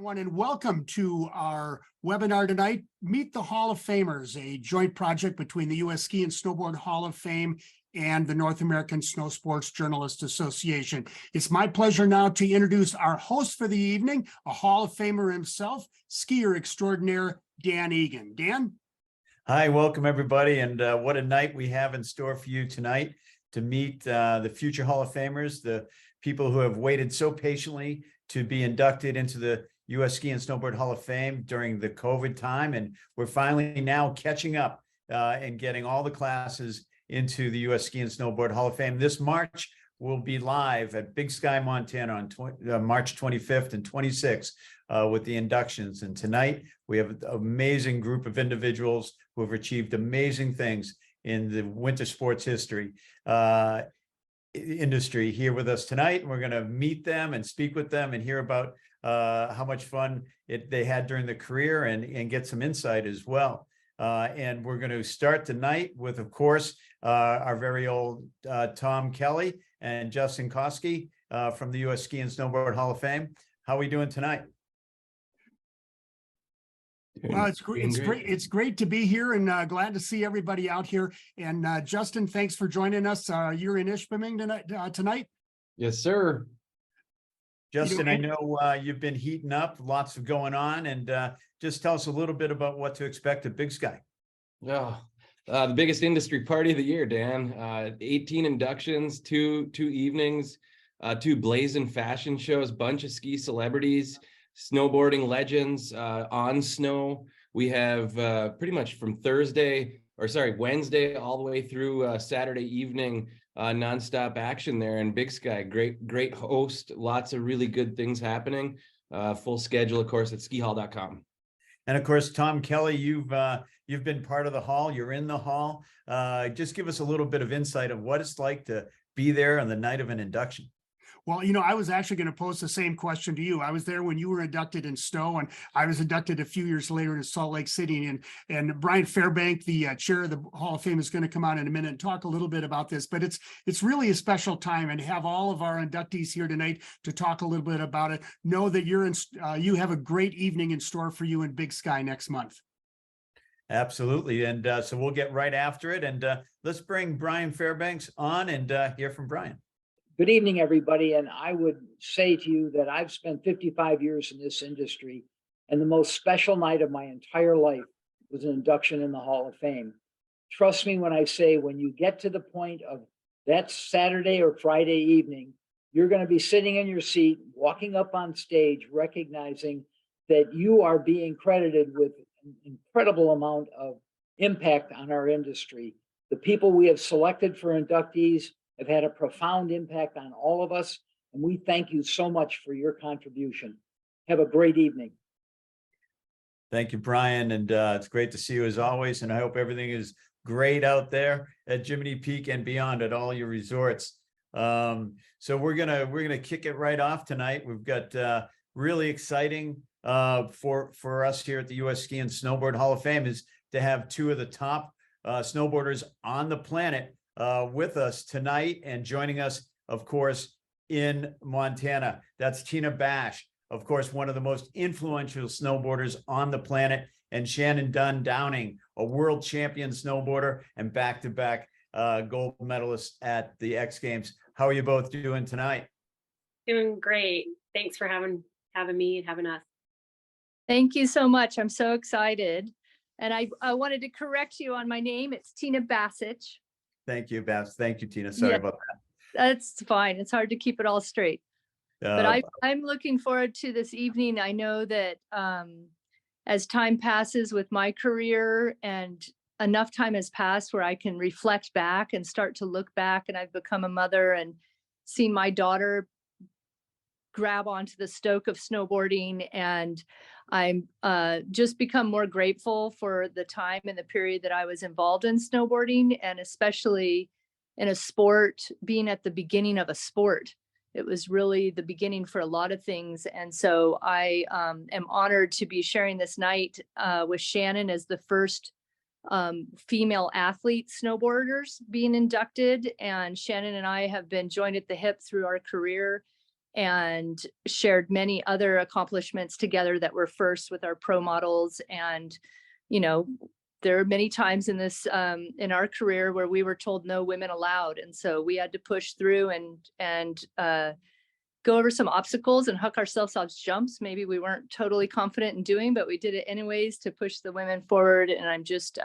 everyone, and welcome to our webinar tonight, Meet the Hall of Famers, a joint project between the U.S. Ski and Snowboard Hall of Fame and the North American Snow Sports Journalists Association. It's my pleasure now to introduce our host for the evening, a Hall of Famer himself, skier extraordinaire, Dan Egan. Dan? Hi, welcome everybody, and what a night we have in store for you tonight to meet the future Hall of Famers, the people who have waited so patiently to be inducted into the U.S. Ski and Snowboard Hall of Fame during the COVID time. And we're finally now catching up and getting all the classes into the U.S. Ski and Snowboard Hall of Fame. This March, we'll be live at Big Sky, Montana on March 25th and 26th with the inductions. And tonight, we have an amazing group of individuals who have achieved amazing things in the winter sports history industry here with us tonight. We're going to meet them and speak with them and hear about how much fun they had during the career and get some insight as well. And we're going to start tonight with, of course, our very old Tom Kelly and Justin Koski from the U.S. Ski and Snowboard Hall of Fame. How are we doing tonight? Well, it's great. It's great to be here, and glad to see everybody out here. And Justin, thanks for joining us. You're in Ishpeming tonight. Yes, sir. Justin, I know you've been heating up, lots of going on, and just tell us a little bit about what to expect at Big Sky. Yeah, the biggest industry party of the year, Dan. 18 inductions, two evenings, two blazing fashion shows, bunch of ski celebrities, snowboarding legends on snow. We have pretty much from Wednesday all the way through Saturday evening, nonstop action there in Big Sky. Great host, lots of really good things happening. Full schedule, of course, at skihall.com. And of course, Tom Kelly, you've been part of the hall. You're in the hall. Just give us a little bit of insight of what it's like to be there on the night of an induction. Well, I was actually going to pose the same question to you. I was there when you were inducted in Stowe, and I was inducted a few years later in Salt Lake City. And Brian Fairbank, the chair of the Hall of Fame, is going to come on in a minute and talk a little bit about this. But it's really a special time, and have all of our inductees here tonight to talk a little bit about it. Know that you have a great evening in store for you in Big Sky next month. Absolutely. And so we'll get right after it. And let's bring Brian Fairbanks on and hear from Brian. Good evening, everybody. And I would say to you that I've spent 55 years in this industry, and the most special night of my entire life was an induction in the Hall of Fame. Trust me when I say, when you get to the point of that Saturday or Friday evening, you're going to be sitting in your seat, walking up on stage, recognizing that you are being credited with an incredible amount of impact on our industry. The people we have selected for inductees have had a profound impact on all of us, and we thank you so much for your contribution. Have a great evening. Thank you, Brian, and it's great to see you as always, and I hope everything is great out there at Jiminy Peak and beyond at all your resorts. So we're gonna kick it right off tonight. We've got really exciting for us here at the U.S. Ski and Snowboard Hall of Fame is to have two of the top snowboarders on the planet with us tonight, and joining us, of course, in Montana. That's Tina Bash, of course, one of the most influential snowboarders on the planet, and Shannon Dunn-Downing, a world champion snowboarder and back-to-back gold medalist at the X Games. How are you both doing tonight? Doing great. Thanks for having me and having us. Thank you so much. I'm so excited. And I wanted to correct you on my name. It's Tina Bassich. Thank you, Bass. Thank you, Tina. Sorry about that. That's fine. It's hard to keep it all straight. But I'm looking forward to this evening. I know that as time passes with my career, and enough time has passed where I can reflect back and start to look back, and I've become a mother and seen my daughter grab onto the stoke of snowboarding, and I'm just become more grateful for the time and the period that I was involved in snowboarding, and especially in a sport, being at the beginning of a sport. It was really the beginning for a lot of things. And so I am honored to be sharing this night with Shannon as the first female athlete snowboarders being inducted. And Shannon and I have been joined at the hip through our career. and shared many other accomplishments together that were first with our pro models. And, you know, there are many times in this, in our career where we were told no women allowed. And so we had to push through and go over some obstacles and huck ourselves off jumps. Maybe we weren't totally confident in doing, but we did it anyways to push the women forward. And I'm just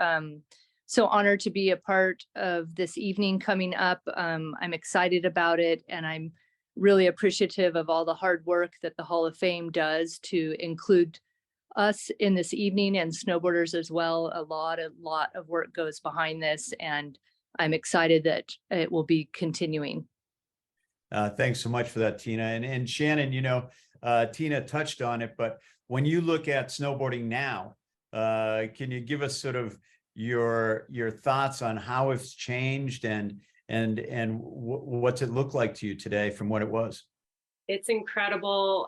so honored to be a part of this evening coming up. I'm excited about it, and I'm really appreciative of all the hard work that the Hall of Fame does to include us in this evening, and snowboarders as well. A lot of work goes behind this, and I'm excited that it will be continuing. Thanks so much for that, Tina. And Shannon, you know, Tina touched on it, but when you look at snowboarding now, can you give us sort of your thoughts on how it's changed and what's it look like to you today from what it was? It's incredible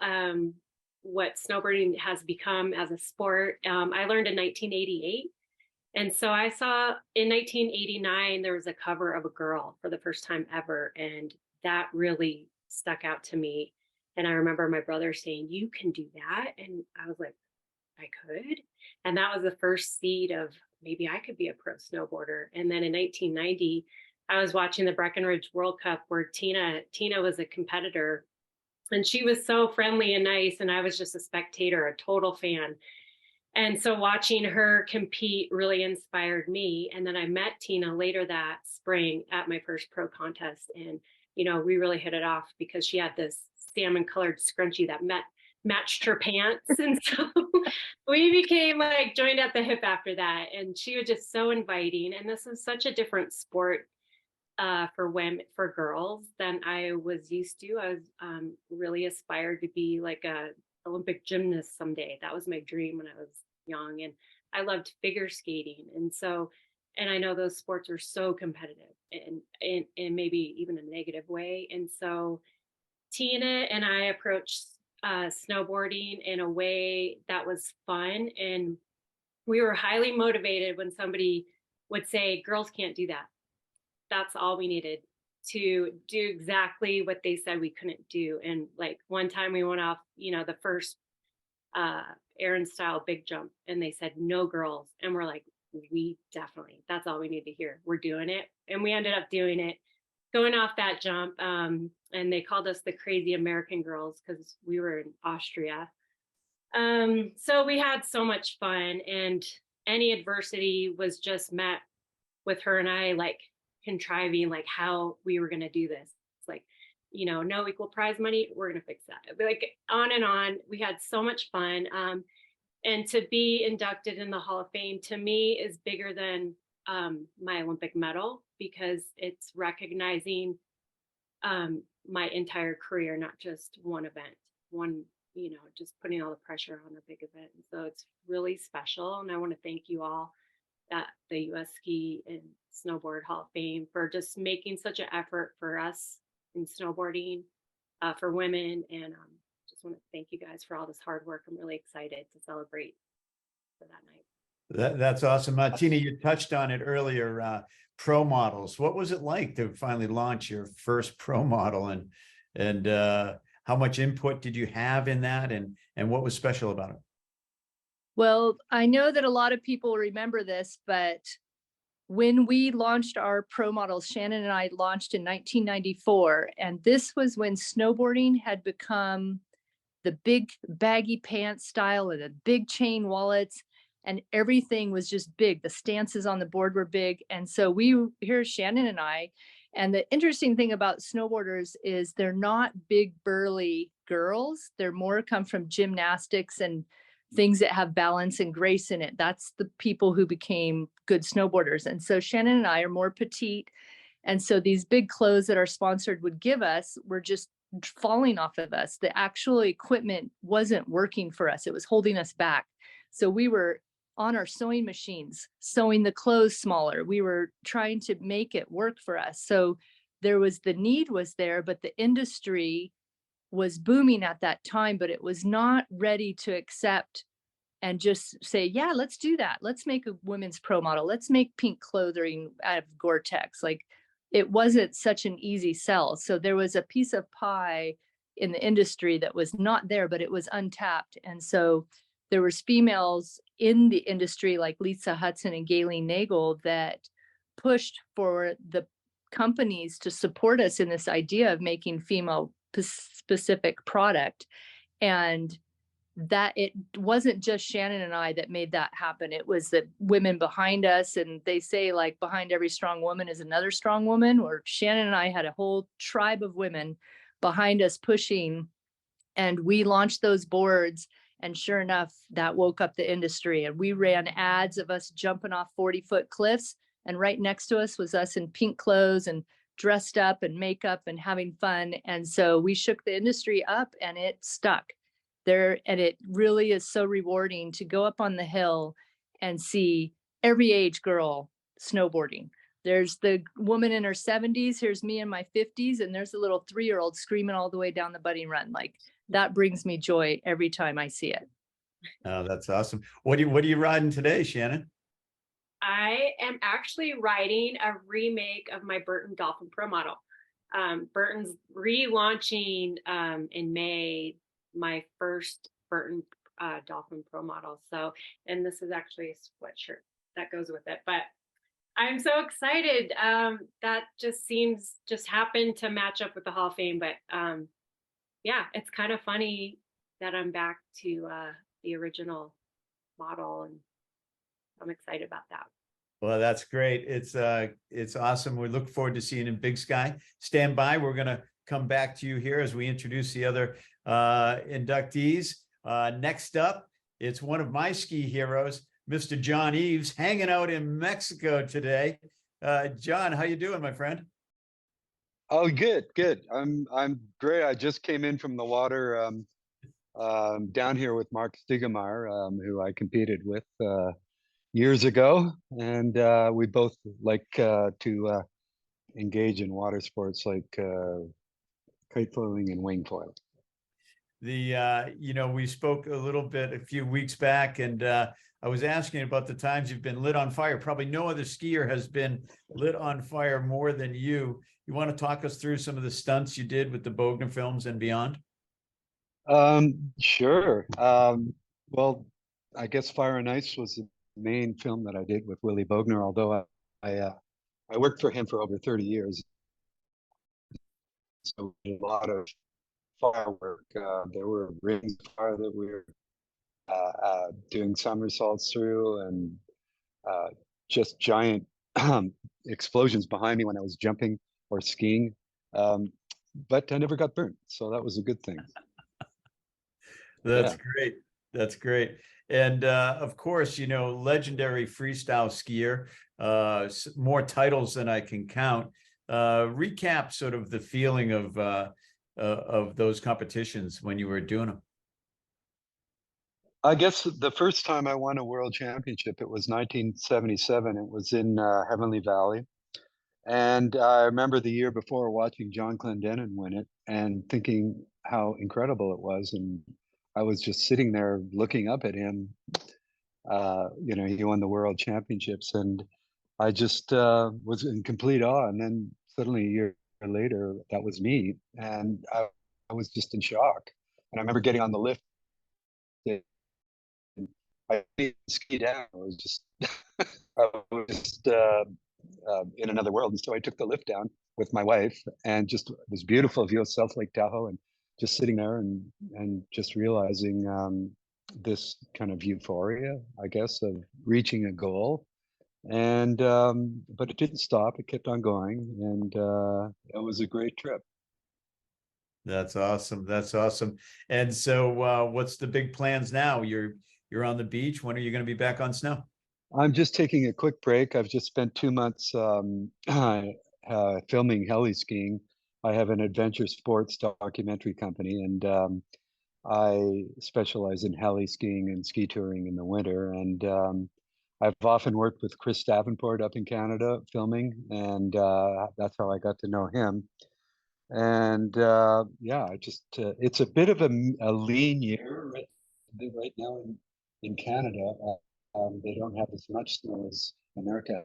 what snowboarding has become as a sport. I learned in 1988. And so I saw in 1989, there was a cover of a girl for the first time ever. And that really stuck out to me. And I remember my brother saying, "You can do that." And I was like, I could. And that was the first seed of maybe I could be a pro snowboarder. And then in 1990, I was watching the Breckenridge World Cup where Tina was a competitor, and she was so friendly and nice. And I was just a spectator, a total fan. And so watching her compete really inspired me. And then I met Tina later that spring at my first pro contest. And, you know, we really hit it off because she had this salmon colored scrunchie that matched her pants. And so we became like joined at the hip after that. And she was just so inviting. And this is such a different sport for women, for girls, than I was used to. I was really aspired to be like a Olympic gymnast someday. That was my dream when I was young. And I loved figure skating. And so, and I know those sports are so competitive and maybe even a negative way. And so Tina and I approached snowboarding in a way that was fun. And we were highly motivated when somebody would say, "Girls can't do that." That's all we needed to do exactly what they said we couldn't do. And like one time we went off, you know, the first Aaron style big jump, and they said, "No girls." And we're like, that's all we need to hear. We're doing it. And we ended up doing it, going off that jump. And they called us the crazy American girls because we were in Austria. So we had so much fun, and any adversity was just met with her and I like contriving like how we were going to do this. It's like, you know, no equal prize money, we're going to fix that. Like on and on. We had so much fun. And to be inducted in the Hall of Fame to me is bigger than my Olympic medal, because it's recognizing my entire career, not just one event, you know, just putting all the pressure on a big event. And so it's really special. And I want to thank you all at the U.S. Ski and Snowboard Hall of Fame for just making such an effort for us in snowboarding, for women. And just want to thank you guys for all this hard work. I'm really excited to celebrate for that night. That's awesome. Tina, you touched on it earlier, pro models. What was it like to finally launch your first pro model, and how much input did you have in that, and what was special about it? Well, I know that a lot of people remember this, but when we launched our pro models, Shannon and I launched in 1994, and this was when snowboarding had become the big baggy pants style and the big chain wallets, and everything was just big. The stances on the board were big. And so here's Shannon and I. And the interesting thing about snowboarders is they're not big burly girls. They're more come from gymnastics and things that have balance and grace in it. That's the people who became good snowboarders. And so Shannon and I are more petite. And so these big clothes that our sponsored would give us were just falling off of us. The actual equipment wasn't working for us. It was holding us back. So we were on our sewing machines, sewing the clothes smaller. We were trying to make it work for us. So the need was there, but the industry was booming at that time, but it was not ready to accept and just say, yeah, let's do that. Let's make a women's pro model. Let's make pink clothing out of Gore-Tex. Like, it wasn't such an easy sell. So there was a piece of pie in the industry that was not there, but it was untapped. And so there was females in the industry like Lisa Hudson and Gayleen Nagel that pushed for the companies to support us in this idea of making female specific product. And that it wasn't just Shannon and I that made that happen. It was the women behind us. And they say like behind every strong woman is another strong woman, or Shannon and I had a whole tribe of women behind us pushing, and we launched those boards. And sure enough, that woke up the industry, and we ran ads of us jumping off 40-foot cliffs. And right next to us was us in pink clothes and dressed up and makeup and having fun. And so we shook the industry up, and it stuck there. And it really is so rewarding to go up on the hill and see every age girl snowboarding. There's the woman in her 70s, here's me in my 50s, and there's a little 3-year-old screaming all the way down the budding run. Like, that brings me joy every time I see it. Oh, that's awesome. What are you riding today, Shannon? I am actually riding a remake of my Burton Dolphin Pro model. Burton's relaunching in May my first Burton Dolphin Pro model. So, and this is actually a sweatshirt that goes with it. But I'm so excited. That just happened to match up with the Hall of Fame. But yeah, it's kind of funny that I'm back to the original model, and I'm excited about that. Well, that's great. It's awesome. We look forward to seeing you in Big Sky. Stand by. We're going to come back to you here as we introduce the other inductees. Next up, it's one of my ski heroes, Mr. John Eves, hanging out in Mexico today. John, how you doing, my friend? Oh, good. I'm great. I just came in from the water down here with Mark Stigemeyer, who I competed with years ago, and we both like to engage in water sports like kite foiling and wing foil. We spoke a little bit a few weeks back, and I was asking about the times you've been lit on fire. Probably no other skier has been lit on fire more than you. You want to talk us through some of the stunts you did with the Bogner films and beyond? Sure. Well, I guess Fire and Ice was the main film that I did with Willie Bogner, although I worked for him for over 30 years. So we did a lot of firework. There were rings of fire that we were doing somersaults through, and just giant explosions behind me when I was jumping or skiing. But I never got burnt, so that was a good thing. That's great. That's great. And of course, legendary freestyle skier, more titles than I can count. Recap sort of the feeling of those competitions when you were doing them. I guess the first time I won a world championship, it was 1977. It was in Heavenly Valley. And I remember the year before watching John Clendenin win it and thinking how incredible it was. And I was just sitting there looking up at him. He won the world championships, and I just was in complete awe. And then suddenly a year later, that was me. And I was just in shock. And I remember getting on the lift. I didn't ski down. I was just, in another world. And so I took the lift down with my wife, and just this beautiful view of South Lake Tahoe, and just sitting there and just realizing this kind of euphoria, I guess, of reaching a goal. And but it didn't stop. It kept on going, and it was a great trip. That's awesome. That's awesome. And so what's the big plans now? You're on the beach. When are you going to be back on snow? I'm just taking a quick break. I've just spent 2 months filming heli skiing. I have an adventure sports documentary company, and I specialize in heli skiing and ski touring in the winter. And I've often worked with Chris Davenport up in Canada filming, and that's how I got to know him. And it's a bit of a lean year right now in Canada. They don't have as much snow as America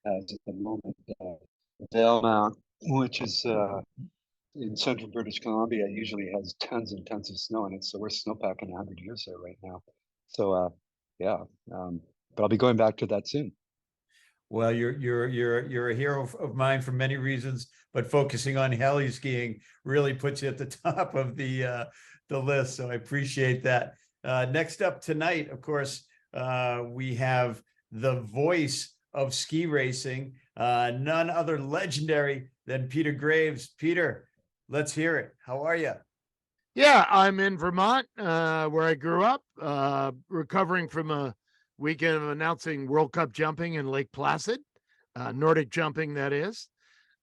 has at the moment. Vail Mount, which is in central British Columbia usually has tons and tons of snow in it. So we're snowpacking 100 years there right now. So yeah, but I'll be going back to that soon. Well, you're a hero of mine for many reasons, but focusing on heli skiing really puts you at the top of the list. So I appreciate that. Next up tonight, of course, we have the voice of ski racing, none other legendary than Peter Graves. Peter, let's hear it. How are you? Yeah, I'm in Vermont, where I grew up, recovering from a weekend of announcing World Cup jumping in Lake Placid, Nordic jumping, that is.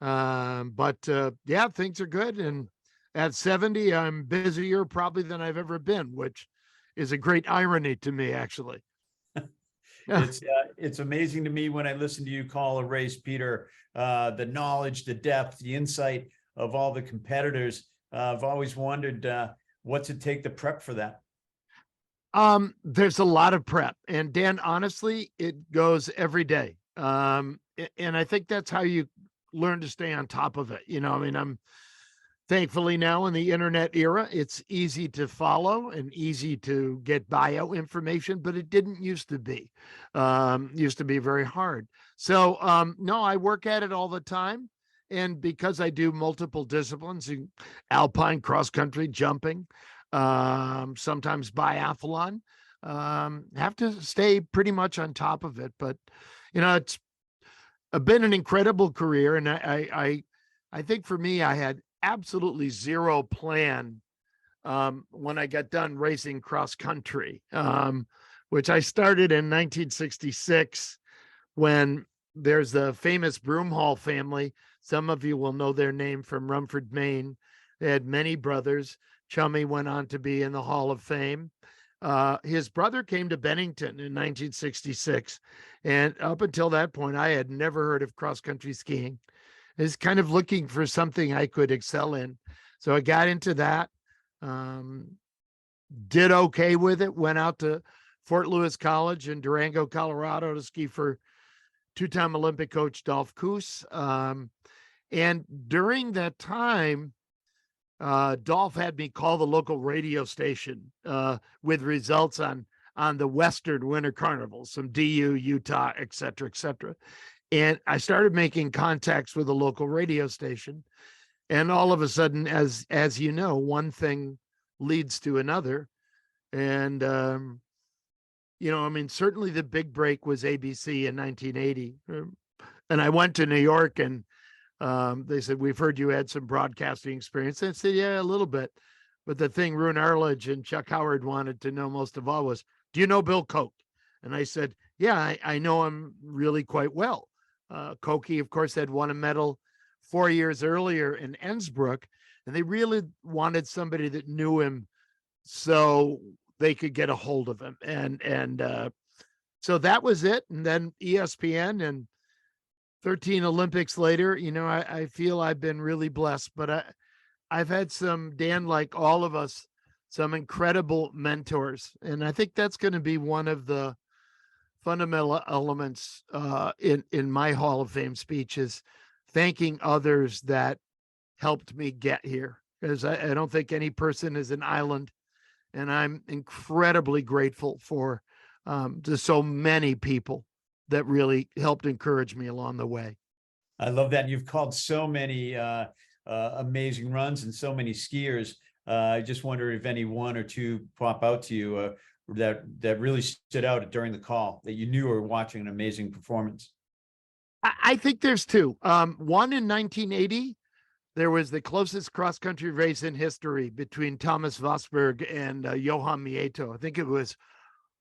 Yeah, things are good. And at 70, I'm busier probably than I've ever been, which is a great irony to me, actually. It's amazing to me when I listen to you call a race, Peter, the knowledge, the depth, the insight of all the competitors. I've always wondered, what's it take to prep for that? There's a lot of prep, and Dan, honestly, it goes every day. And I think that's how you learn to stay on top of it. You know, I mean, I'm thankfully now in the internet era, it's easy to follow and easy to get bio information, but it didn't used to be. Used to be very hard. So no, I work at it all the time. And because I do multiple disciplines, alpine, cross country, jumping, sometimes biathlon, have to stay pretty much on top of it. But, you know, it's been an incredible career. And I think for me, I had absolutely zero plan when I got done racing cross country, which I started in 1966 when there's the famous Broomhall family. Some of you will know their name from Rumford, Maine. They had many brothers. Chummy went on to be in the Hall of Fame. His brother came to Bennington in 1966. And up until that point, I had never heard of cross-country skiing. I was kind of looking for something I could excel in. So I got into that, did okay with it, went out to Fort Lewis College in Durango, Colorado to ski for two-time Olympic coach Dolph Koos. And during that time, Dolph had me call the local radio station with results on the Western Winter Carnivals, some DU, Utah, et cetera, et cetera. And I started making contacts with the local radio station. And all of a sudden, as you know, one thing leads to another. And, you know, I mean, certainly the big break was ABC in 1980. And I went to New York and they said, we've heard you had some broadcasting experience. I said, yeah, a little bit. But the thing Rune Arledge and Chuck Howard wanted to know most of all was, do you know Bill Koch? And I said, yeah, I know him really quite well. Koch, of course, had won a medal 4 years earlier in Innsbruck, and they really wanted somebody that knew him so they could get a hold of him. And so that was it. And then ESPN, and 13 Olympics later, you know, I feel I've been really blessed, but I've had some, Dan, like all of us, some incredible mentors. And I think that's going to be one of the fundamental elements in my Hall of Fame speech, is thanking others that helped me get here, because I don't think any person is an island. And I'm incredibly grateful for to so many people that really helped encourage me along the way. I love that. You've called so many amazing runs and so many skiers. I just wonder if any one or two pop out to you that really stood out during the call, that you knew were watching an amazing performance. I think there's two. One in 1980, there was the closest cross-country race in history between Thomas Vosberg and Johan Mieto. I think it was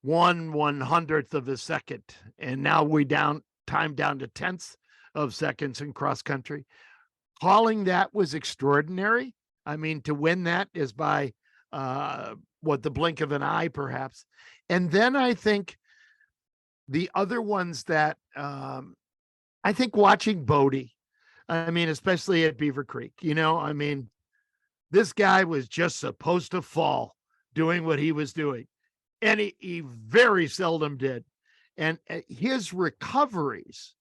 1/100th of a second. And now we time down to tenths of seconds in cross-country. Calling that was extraordinary. I mean, to win that is by the blink of an eye, perhaps. And then I think the other ones that I think watching Bodie, I mean, especially at Beaver Creek, you know, I mean, this guy was just supposed to fall doing what he was doing. And he very seldom did. And his recoveries,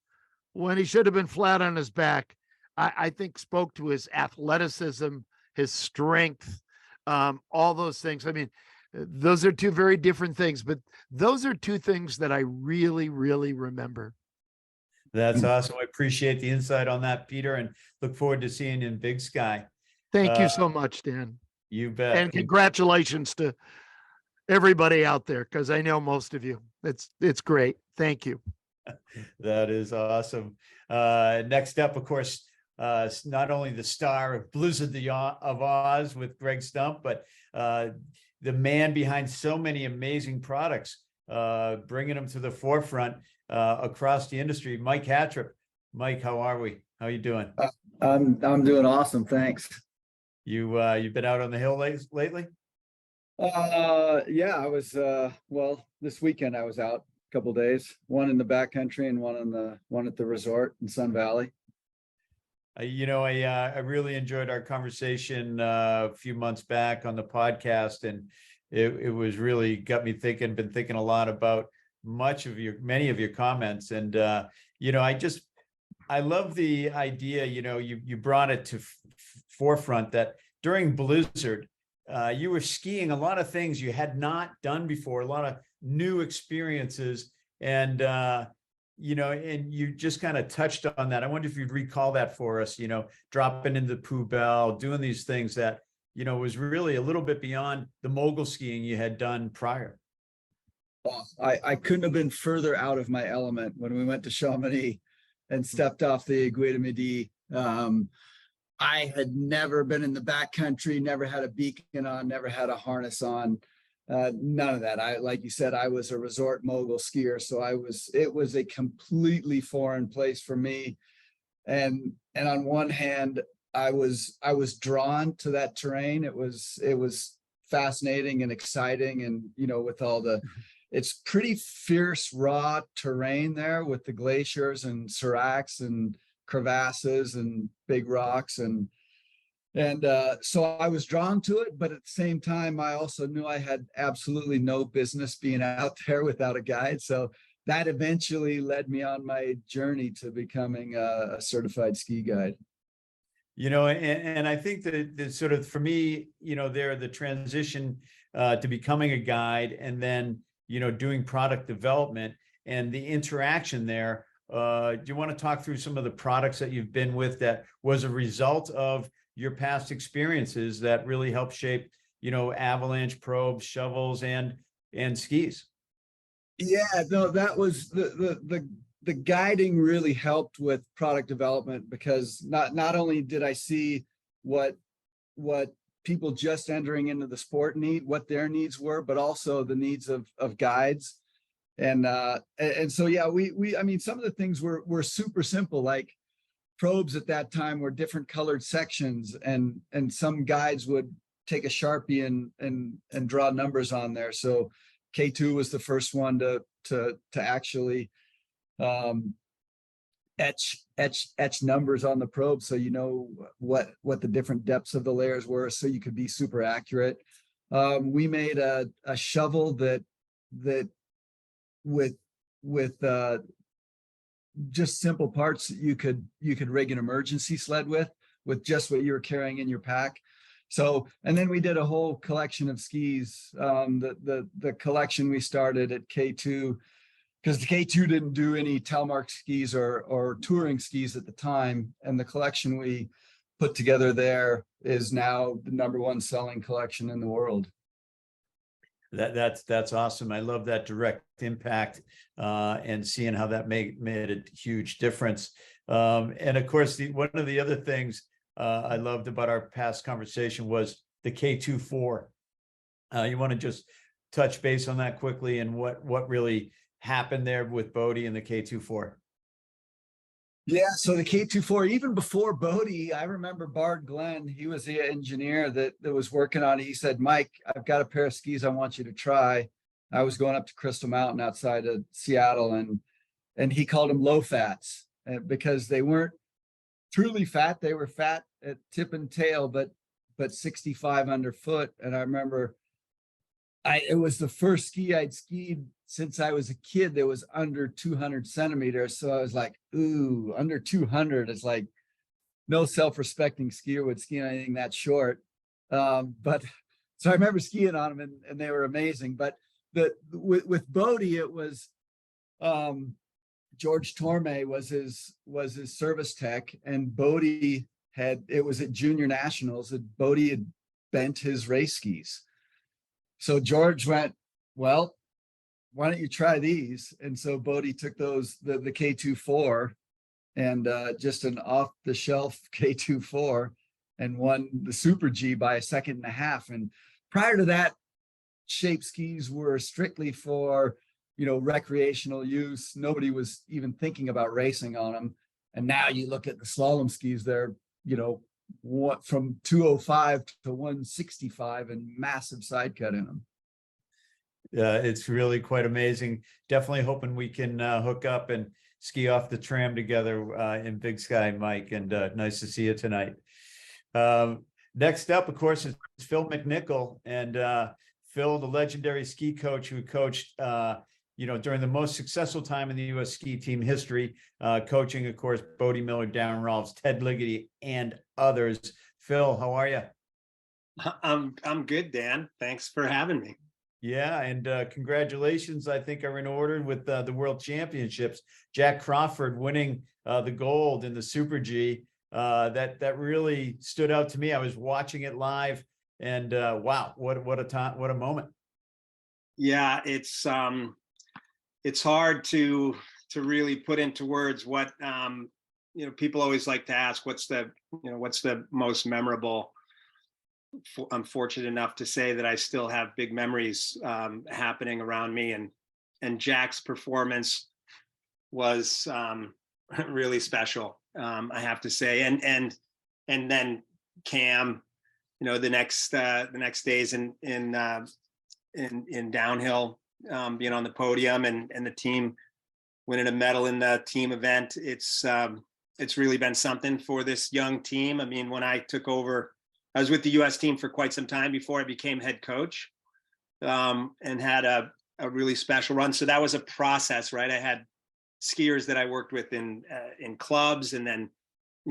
when he should have been flat on his back, I think spoke to his athleticism, his strength, all those things. I mean, those are two very different things, but those are two things that I really, really remember. That's awesome. I appreciate the insight on that, Peter, and look forward to seeing you in Big Sky. Thank you so much, Dan. You bet. And congratulations to everybody out there, because I know most of you. It's great. Thank you. That is awesome. Next up, of course, not only the star of Blizzard of Oz with Greg Stump, but the man behind so many amazing products, bringing them to the forefront across the industry, Mike Hatrip. Mike, how are we? How you doing? I'm doing awesome, thanks. You've been out on the hill lately? Yeah, I was well, this weekend I was out a couple days, one in the backcountry and one at the resort in Sun Valley. I really enjoyed our conversation a few months back on the podcast, and it was really got me thinking. Been thinking a lot about many of your comments, and I love the idea. You brought it to forefront that during Blizzard, you were skiing a lot of things you had not done before, a lot of new experiences, and and you just kind of touched on that. I wonder if you'd recall that for us, dropping into the Poubelle, doing these things that, was really a little bit beyond the mogul skiing you had done prior. Well, I couldn't have been further out of my element when we went to Chamonix and stepped off the Aiguille de Midi. I had never been in the backcountry, never had a beacon on, never had a harness on. None of that. Like you said, I was a resort mogul skier, so it was a completely foreign place for me. And on one hand, I was drawn to that terrain. It was fascinating and exciting, and with all it's pretty fierce, raw terrain there with the glaciers and seracs and crevasses and big rocks, and so I was drawn to it, but at the same time I also knew I had absolutely no business being out there without a guide. So that eventually led me on my journey to becoming a certified ski guide. And I think that sort of, for me, the transition to becoming a guide, and then doing product development and the interaction there. Do you want to talk through some of the products that you've been with that was a result of your past experiences that really helped shape, avalanche probes, shovels, and skis? Yeah, no, that was the guiding really helped with product development, because not only did I see what people just entering into the sport need, what their needs were, but also the needs of guides. And so, yeah, I mean, some of the things were super simple, like probes at that time were different colored sections, and some guides would take a Sharpie and draw numbers on there. So K2 was the first one to actually etch numbers on the probe, so what the different depths of the layers were, so you could be super accurate. We made a shovel that with just simple parts that you could rig an emergency sled with just what you were carrying in your pack. So, and then we did a whole collection of skis. The collection we started at K2, because the K2 didn't do any telemark skis or touring skis at the time, and the collection we put together there is now the #1 selling collection in the world. That's awesome. I love that direct impact, and seeing how that made a huge difference. And of course, one of the other things I loved about our past conversation was the K2-4. You want to just touch base on that quickly, and what really happened there with Bodie and the K2-4? Yeah, so the K2-4, even before Bodie, I remember Bard Glenn, he was the engineer that was working on it. He said, Mike, I've got a pair of skis I want you to try. I was going up to Crystal Mountain outside of Seattle, and he called them low fats, because they weren't truly fat. They were fat at tip and tail, but 65 underfoot. And I remember it was the first ski I'd skied since I was a kid that was under 200 centimeters. So I was like, ooh, under 200 is like, no self-respecting skier would ski on anything that short. But so I remember skiing on them and they were amazing. But with Bodie, it was George Torme was his service tech, and Bodie it was at junior nationals that Bodie had bent his race skis. So George went, well, why don't you try these? And so Bodie took the K24 and just an off the shelf K24 and won the Super G by a second and a half. And prior to that, shape skis were strictly for, recreational use. Nobody was even thinking about racing on them. And now you look at the slalom skis, they're, what from 205 to 165 and massive side cut in them. It's really quite amazing. Definitely hoping we can hook up and ski off the tram together in Big Sky, Mike, and nice to see you tonight. Next up, of course, is Phil McNichol, and Phil, the legendary ski coach who coached, during the most successful time in the U.S. ski team history, coaching, of course, Bodie Miller, Darren Rolfs, Ted Ligety, and others. Phil, how are you? I'm good, Dan. Thanks for having me. Yeah, and congratulations, I think, are in order with the World Championships. Jack Crawford winning the gold in the Super G. That really stood out to me. I was watching it live, and wow, what a time, what a moment. Yeah, it's hard to really put into words what people always like to ask, what's the most memorable. I'm fortunate enough to say that I still have big memories happening around me, and Jack's performance was really special, I have to say, and then Cam, the next days in downhill, being on the podium and the team winning a medal in the team event. It's really been something for this young team. I mean, when I took over, I was with the U.S. team for quite some time before I became head coach, and had a really special run. So that was a process, right? I had skiers that I worked with in clubs, and then,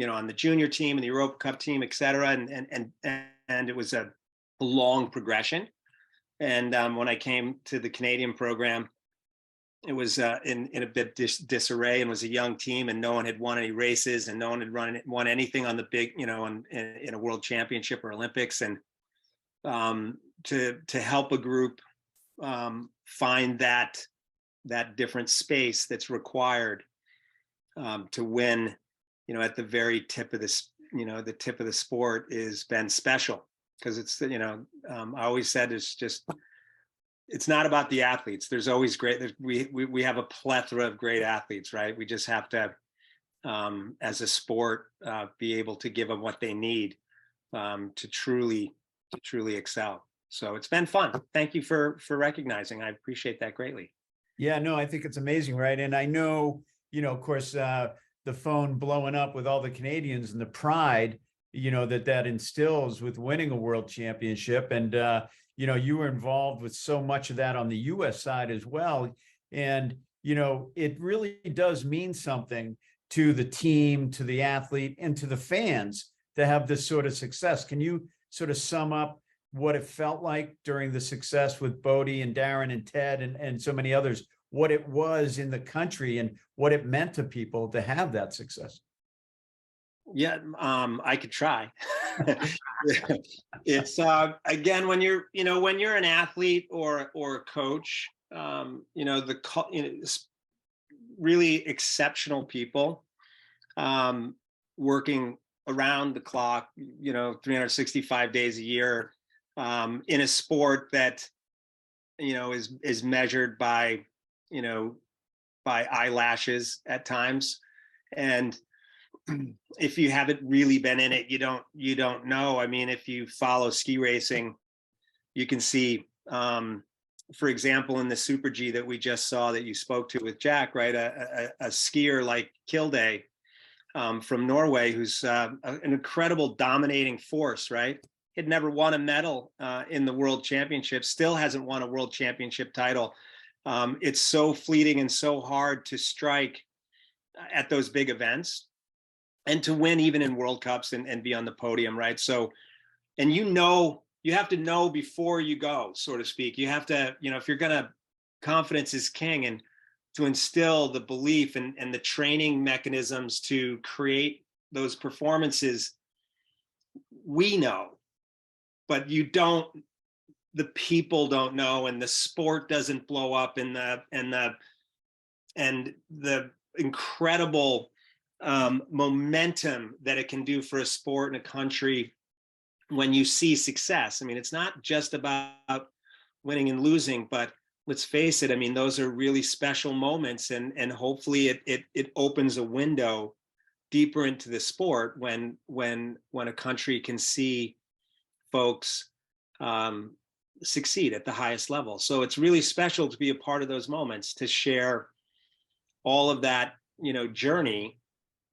on the junior team and the Europa Cup team, et cetera. And it was a long progression. And when I came to the Canadian program, it was in a bit disarray, and was a young team, and no one had won any races, and no one had won anything on the big, in a world championship or Olympics. And to help a group find that different space that's required to win, at the very tip of this, the tip of the sport, has been special, because it's, I always said it's not about the athletes. There's always we have a plethora of great athletes, right? We just have to, as a sport, be able to give them what they need to truly excel. So it's been fun. Thank you for recognizing. I appreciate that greatly. Yeah, no, I think it's amazing, right? And I know, of course, the phone blowing up with all the Canadians and the pride, that instills with winning a world championship. And, you were involved with so much of that on the U.S. side as well. And, it really does mean something to the team, to the athlete, and to the fans to have this sort of success. Can you sort of sum up what it felt like during the success with Bodie and Darren and Ted and so many others, what it was in the country and what it meant to people to have that success? Yeah, I could try. It's again, when you're an athlete or a coach, really exceptional people working around the clock, 365 days a year, in a sport that, is measured by eyelashes at times. And if you haven't really been in it, you don't know. I mean, if you follow ski racing, you can see, for example, in the Super G that we just saw that you spoke to with Jack, right? A skier like Kilde from Norway, who's an incredible dominating force, right? He'd never won a medal in the World Championship, still hasn't won a World Championship title. It's so fleeting and so hard to strike at those big events. and to win even in World Cups and be on the podium, right? So, and you have to know before you go, so to speak. You have to, if you're gonna, confidence is king, and to instill the belief and the training mechanisms to create those performances, we know, but the people don't know, and the sport doesn't blow up, and the incredible momentum that it can do for a sport and a country when you see success. I mean, it's not just about winning and losing, but let's face it, I mean, those are really special moments, and hopefully it opens a window deeper into the sport when a country can see folks succeed at the highest level. So it's really special to be a part of those moments, to share all of that, journey,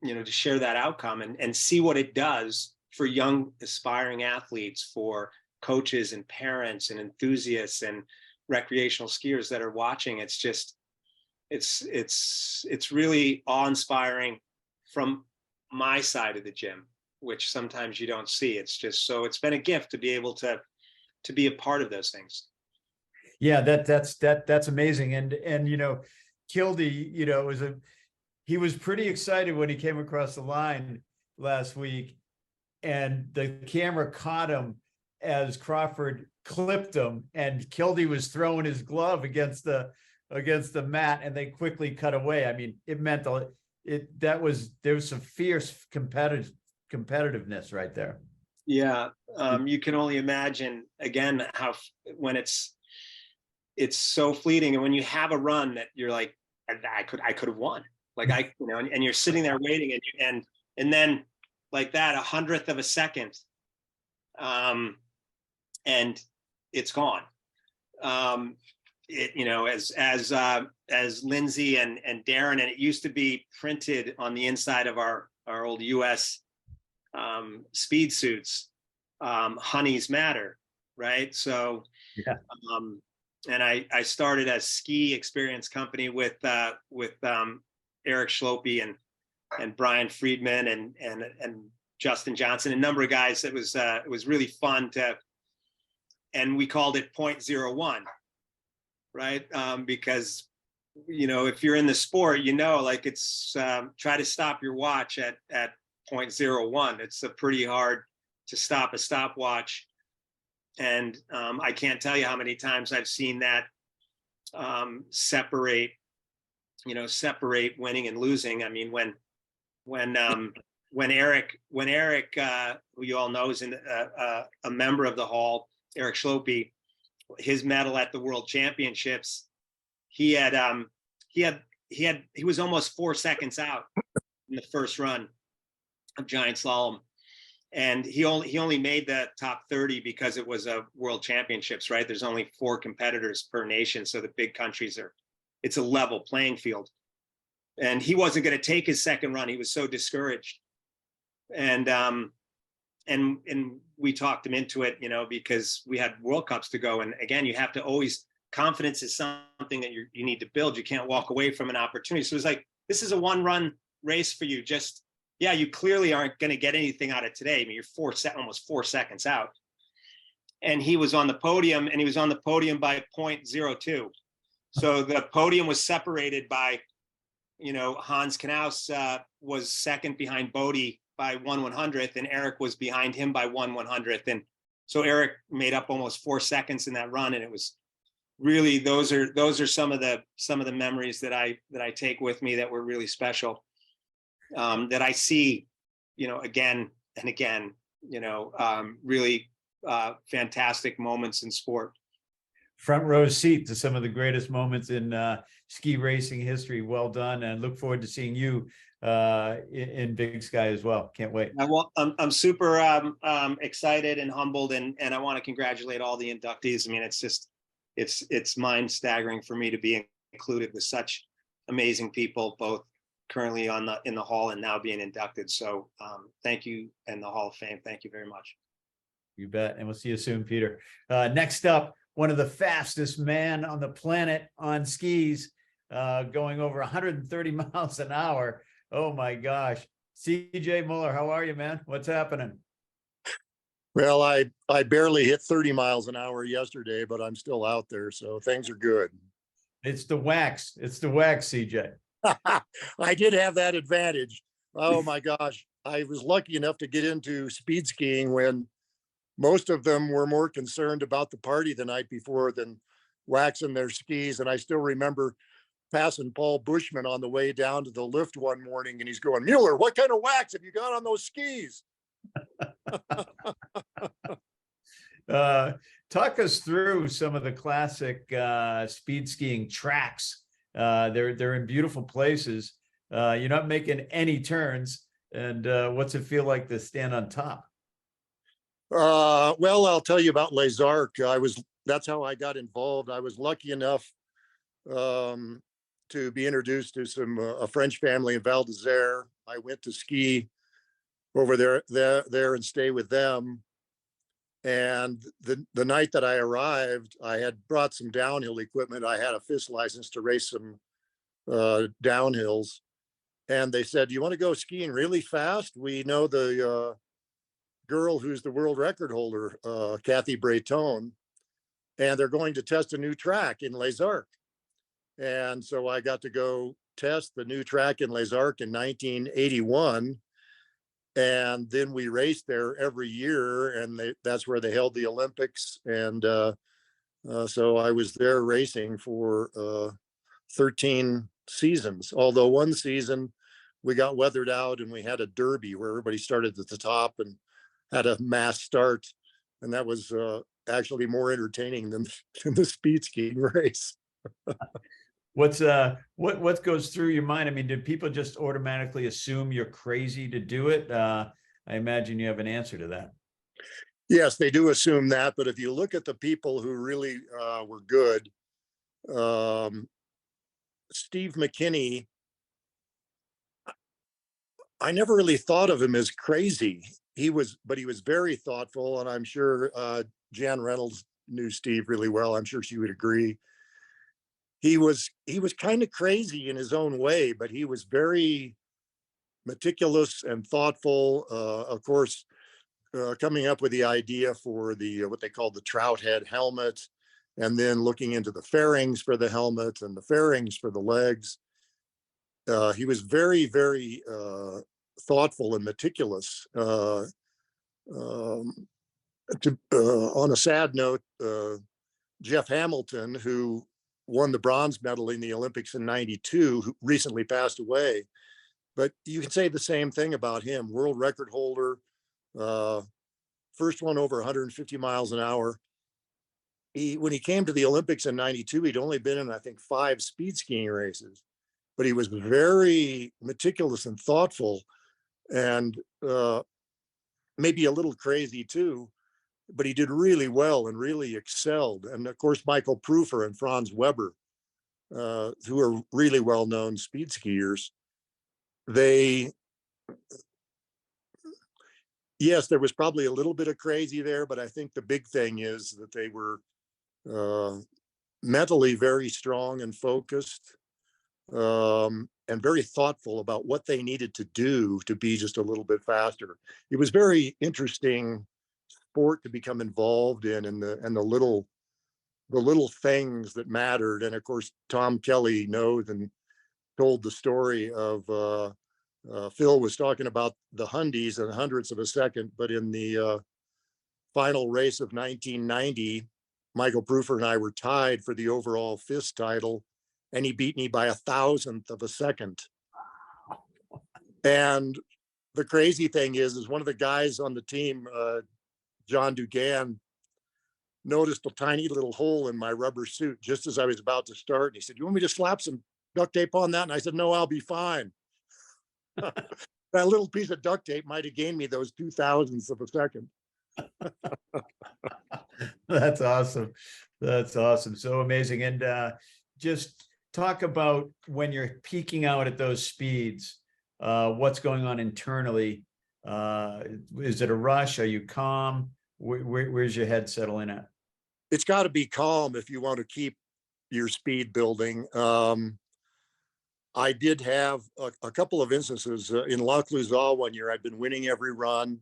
to share that outcome and see what it does for young aspiring athletes, for coaches and parents and enthusiasts and recreational skiers that are watching. It's just, it's really awe-inspiring from my side of the gym, which sometimes you don't see. It's just, so it's been a gift to be able to be a part of those things. Yeah, that's amazing. And Kildy, he was pretty excited when he came across the line last week, and the camera caught him as Crawford clipped him, and Kildy was throwing his glove against the mat, and they quickly cut away. I mean, it meant there was some fierce competitiveness right there. Yeah, you can only imagine again how when it's so fleeting, and when you have a run that you're like, I could have won, like and you're sitting there waiting, and then like that 100th of a second, and it's gone. As Lindsay and Darren, and it used to be printed on the inside of our old US speed suits, honeys matter, right? So yeah. And I started a ski experience company with Eric Schlopey and Brian Friedman and Justin Johnson, a number of guys. It was really fun and we called it 0.01, right? Because if you're in the sport, like it's try to stop your watch at 0.01. It's a pretty hard to stop a stopwatch. And I can't tell you how many times I've seen that separate winning and losing. I mean, when Eric, who you all know is a member of the Hall, Eric Schlopey, his medal at the World Championships, he was almost 4 seconds out in the first run of giant slalom. And he only made the top 30 because it was a World Championships, right? There's only 4 competitors per nation. So the big countries it's a level playing field. And he wasn't going to take his second run. He was so discouraged. And we talked him into it, because we had World Cups to go. And again, you have to always, confidence is something that you need to build. You can't walk away from an opportunity. So it was like, this is a 1-run race for you. Yeah, you clearly aren't going to get anything out of today. I mean, you're almost 4 seconds out. And he was on the podium, and he was on the podium by 0.02. So the podium was separated by, Hans Knaus was second behind Bodie by 1/100th, and Eric was behind him by 1/100th. And so Eric made up almost 4 seconds in that run. And it was really, those are some of the memories that I take with me that were really special. That I see, again and again, really fantastic moments in sport. Front row seat to some of the greatest moments in ski racing history. Well done, and look forward to seeing you in Big Sky as well. Can't wait. Well, I'm super excited and humbled, and I want to congratulate all the inductees. I mean, it's just, it's mind staggering for me to be included with such amazing people, both currently in the Hall and now being inducted. So thank you, and the Hall of Fame. Thank you very much. You bet. And we'll see you soon, Peter. Next up, one of the fastest men on the planet on skis, going over 130 miles an hour. Oh my gosh. CJ Muller, how are you, man? What's happening? Well, I barely hit 30 miles an hour yesterday, but I'm still out there, so things are good. It's the wax. It's the wax, CJ. I did have that advantage. Oh my gosh. I was lucky enough to get into speed skiing when most of them were more concerned about the party the night before than waxing their skis. And I still remember passing Paul Bushman on the way down to the lift one morning, and he's going, "Mueller, what kind of wax have you got on those skis?" Talk us through some of the classic speed skiing tracks. They're in beautiful places. You're not making any turns. And what's it feel like to stand on top? Well, I'll tell you about Les Arcs. That's how I got involved. I was lucky enough to be introduced to a French family in Val d'Isere. I went to ski over there and stay with them. And the night that I arrived, I had brought some downhill equipment. I had a FIS license to race some downhills. And they said, "You want to go skiing really fast? We know the girl who's the world record holder, Kathy Breton, and they're going to test a new track in Les Arcs." And so I got to go test the new track in Les Arcs in 1981. And then we raced there every year, and that's where they held the Olympics. And so I was there racing for 13 seasons, although one season we got weathered out and we had a derby where everybody started at the top and had a mass start. And that was actually more entertaining than the speed skiing race. What goes through your mind? I mean, did people just automatically assume you're crazy to do it? I imagine you have an answer to that. Yes, they do assume that. But if you look at the people who really were good, Steve McKinney, I never really thought of him as crazy. But he was very thoughtful. And I'm sure Jan Reynolds knew Steve really well. I'm sure she would agree. He was kind of crazy in his own way, but he was very meticulous and thoughtful. Of course, coming up with the idea for what they called the trout head helmet, and then looking into the fairings for the helmet and the fairings for the legs. He was very, very thoughtful and meticulous. On a sad note, Jeff Hamilton, who won the bronze medal in the Olympics in '92, who recently passed away. But you can say the same thing about him. World record holder, first one over 150 miles an hour. When he came to the Olympics in '92, he'd only been in, I think, 5 speed skiing races, but he was very meticulous and thoughtful, and maybe a little crazy too. But he did really well and really excelled. And of course, Michael Prufer and Franz Weber, who are really well-known speed skiers, yes, there was probably a little bit of crazy there, but I think the big thing is that they were mentally very strong and focused, and very thoughtful about what they needed to do to be just a little bit faster. It was very interesting sport to become involved in, and the little things that mattered. And of course, Tom Kelly knows and told the story of Phil was talking about the hundies and hundredths of a second, but in the final race of 1990, Michael Prufer and I were tied for the overall FIS title, and he beat me by 1,000th of a second. And the crazy thing is one of the guys on the team, John Dugan, noticed a tiny little hole in my rubber suit just as I was about to start. And he said, "You want me to slap some duct tape on that?" And I said, "No, I'll be fine." That little piece of duct tape might have gained me those 2,000ths of a second. That's awesome. That's awesome. So amazing. And just talk about when you're peaking out at those speeds, what's going on internally. Is it a rush? Are you calm? Where's your head settling at? It's got to be calm if you want to keep your speed building. I did have a couple of instances in Lac Luzal one year. I'd been winning every run.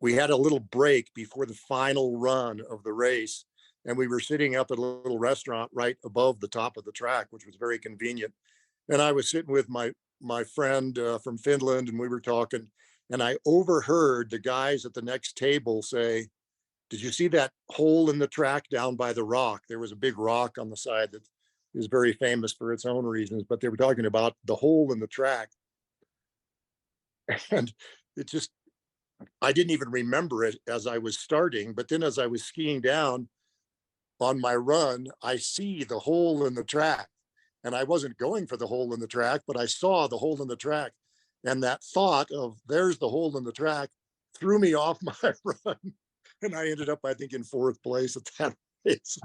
We had a little break before the final run of the race, and we were sitting up at a little restaurant right above the top of the track, which was very convenient. And I was sitting with my friend from Finland, and we were talking, and I overheard the guys at the next table say, "Did you see that hole in the track down by the rock? There was a big rock on the side that is very famous for its own reasons, but they were talking about the hole in the track." And it just, I didn't even remember it as I was starting, but then as I was skiing down on my run, I see the hole in the track, and I wasn't going for the hole in the track, but I saw the hole in the track, and that thought of there's the hole in the track threw me off my run, and I ended up, I think, in 4th place at that race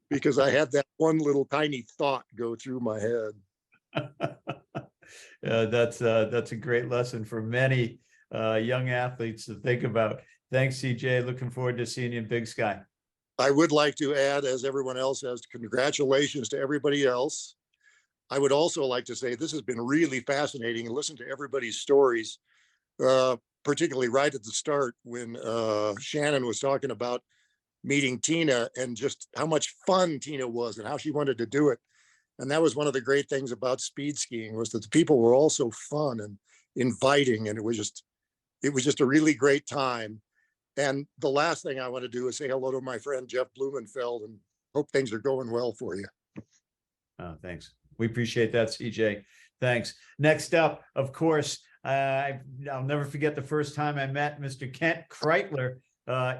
because I had that one little tiny thought go through my head. That's a great lesson for many young athletes to think about. Thanks, CJ. Looking forward to seeing you in Big Sky. I would like to add, as everyone else has, congratulations to everybody else. I would also like to say this has been really fascinating and listen to everybody's stories, particularly right at the start when Shannon was talking about meeting Tina and just how much fun Tina was and how she wanted to do it. And that was one of the great things about speed skiing, was that the people were all so fun and inviting, and it was just a really great time. And the last thing I want to do is say hello to my friend Jeff Blumenfeld and hope things are going well for you. Oh, thanks. We appreciate that, CJ. Thanks. Next up, of course, I'll never forget the first time I met Mr. Kent Kreitler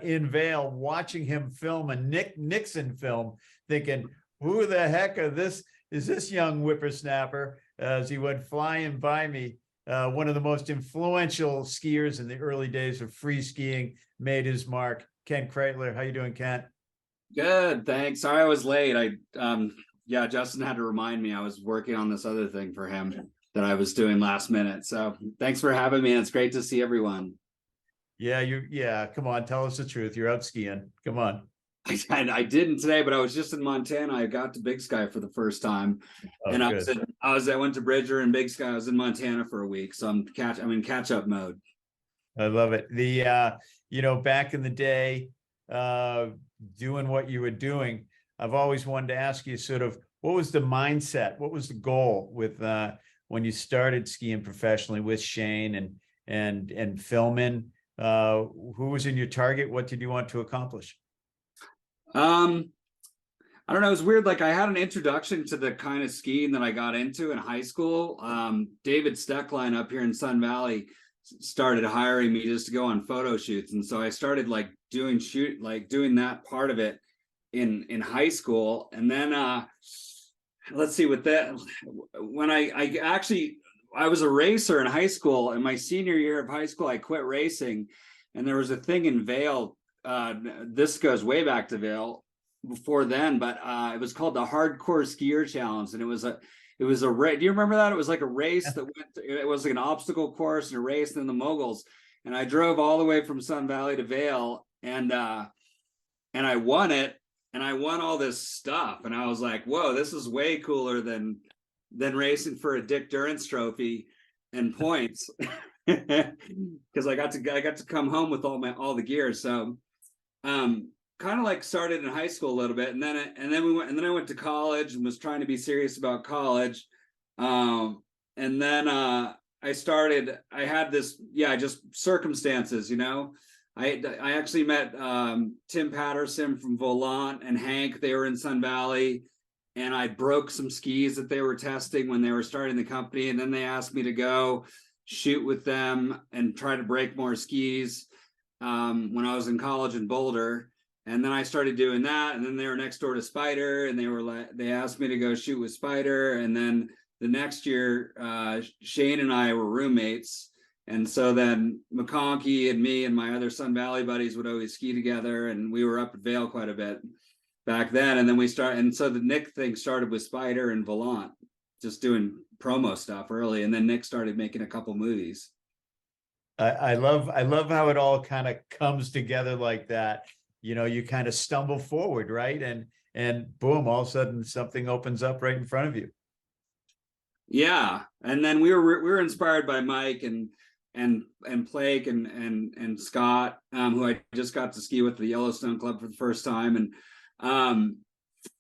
in Vail, watching him film a Nick Nixon film, thinking, who the heck is this young whippersnapper, as he went flying by me. One of the most influential skiers in the early days of free skiing, made his mark. Kent Kreitler, how you doing, Kent? Good, thanks. Sorry I was late. Yeah, Justin had to remind me I was working on this other thing for him that I was doing last minute. So thanks for having me. It's great to see everyone. Yeah, come on, tell us the truth. You're out skiing. Come on. I didn't today, but I was just in Montana. I got to Big Sky for the first time, and I went to Bridger and Big Sky. I was in Montana for a week, so I'm in catch up mode. I love it. Back in the day, doing what you were doing, I've always wanted to ask you sort of, what was the mindset? What was the goal with when you started skiing professionally with Shane and filming? Who was in your target? What did you want to accomplish? I don't know. It was weird. Like, I had an introduction to the kind of skiing that I got into in high school. David Steckline up here in Sun Valley started hiring me just to go on photo shoots. And so I started doing that part of it in high school. And then, let's see, with that, when I was a racer in high school, and my senior year of high school, I quit racing. And there was a thing in Vail. This goes way back to Vail before then, but it was called the Hardcore Skier Challenge, and it was a race. Do you remember that? It was like a race it was like an obstacle course and a race, and then the moguls. And I drove all the way from Sun Valley to Vail, and I won it, and I won all this stuff, and I was like, whoa, this is way cooler than racing for a Dick Durrance trophy and points. Because I got to come home with all the gear. So kind of started in high school a little bit, and then I went to college and was trying to be serious about college. And then I had this, just circumstances, I actually met Tim Patterson from Volant and Hank. They were in Sun Valley, and I broke some skis that they were testing when they were starting the company, and then they asked me to go shoot with them and try to break more skis when I was in college in Boulder. And then I started doing that, and then they were next door to Spider, and they asked me to go shoot with Spider. And then the next year, Shane and I were roommates, and so then McConkey and me and my other Sun Valley buddies would always ski together, and we were up at Vail quite a bit back then. And then so the Nick thing started with Spider and Volant, just doing promo stuff early, and then Nick started making a couple movies. I love how it all kind of comes together like that. You kind of stumble forward, right? and boom, all of a sudden something opens up right in front of you. Yeah, and then we were inspired by Mike and Blake and Scott, who I just got to ski with the Yellowstone Club for the first time,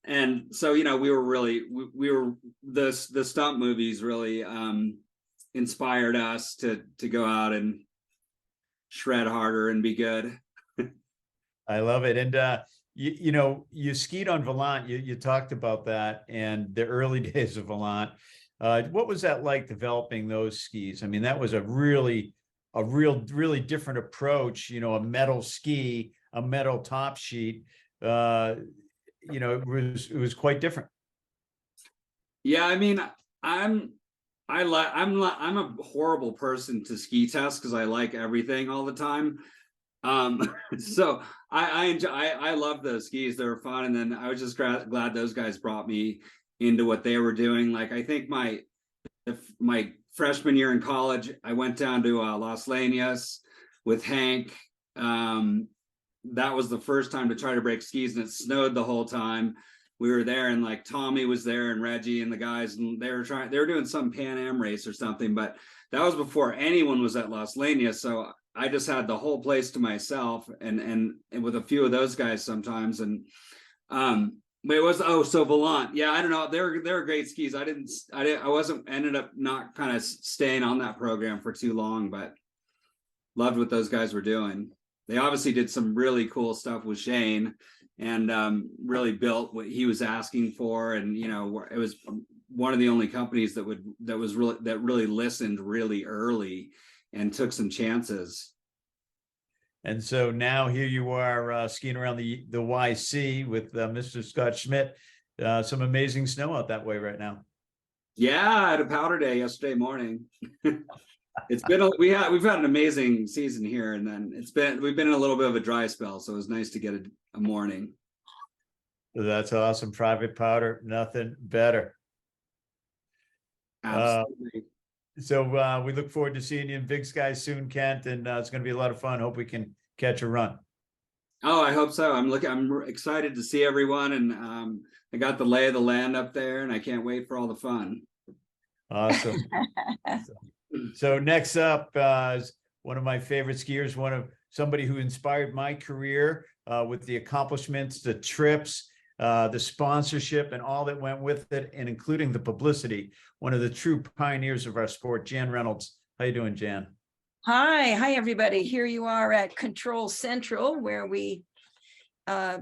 and so we were the stunt movies really inspired us to go out and shred harder and be good. I love it. And you skied on Volant. You talked about that and the early days of Volant. What was that like developing those skis? I mean, that was a really different approach, a metal ski, a metal top sheet. It was quite different. Yeah, I mean, I'm a horrible person to ski test because I like everything all the time. So I love those skis. They were fun, and then I was just glad those guys brought me into what they were doing. Like, I think my freshman year in college, I went down to Las Leñas with Hank. That was the first time to try to break skis, and it snowed the whole time. We were there, and like Tommy was there and Reggie and the guys, and they were doing some Pan Am race or something, but that was before anyone was at Las Leñas. So I just had the whole place to myself and with a few of those guys sometimes. And but it was so Volant. Yeah, I don't know. They were great skis. I ended up not kind of staying on that program for too long, but loved what those guys were doing. They obviously did some really cool stuff with Shane and really built what he was asking for. And it was one of the only companies that really listened really early and took some chances. And so now here you are skiing around the YC with Mr. Scott Schmidt. Some amazing snow out that way right now. Yeah, I had a powder day yesterday morning. It's been we've had an amazing season here, and then we've been in a little bit of a dry spell, so it was nice to get a morning. That's awesome. Private powder, nothing better. Absolutely. So we look forward to seeing you in Big Sky soon, Kent, and it's going to be a lot of fun. Hope we can catch a run. Oh, I hope so. I'm excited to see everyone, and I got the lay of the land up there, and I can't wait for all the fun. Awesome. So next up is one of my favorite skiers, somebody who inspired my career with the accomplishments, the trips, the sponsorship, and all that went with it, and including the publicity. One of the true pioneers of our sport, Jan Reynolds. How you doing, Jan? Hi, everybody. Here you are at Control Central, where we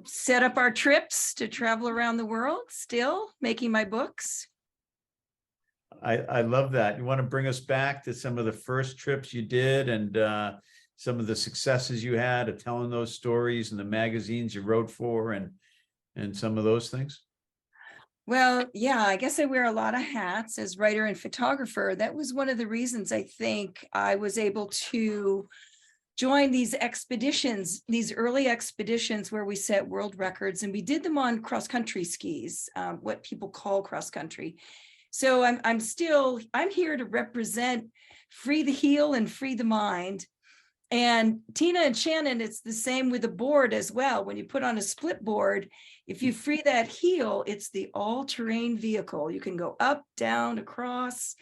set up our trips to travel around the world, still making my books. I love that. You want to bring us back to some of the first trips you did and some of the successes you had of telling those stories and the magazines you wrote for and some of those things? Well, yeah, I guess I wear a lot of hats as writer and photographer. That was one of the reasons I think I was able to join these expeditions, these early expeditions where we set world records, and we did them on cross-country skis, what people call cross-country. So I'm here to represent free the heel and free the mind. And Tina and Shannon, it's the same with the board as well. When you put on a split board, if you free that heel, it's the all-terrain vehicle. You can go up, down, across.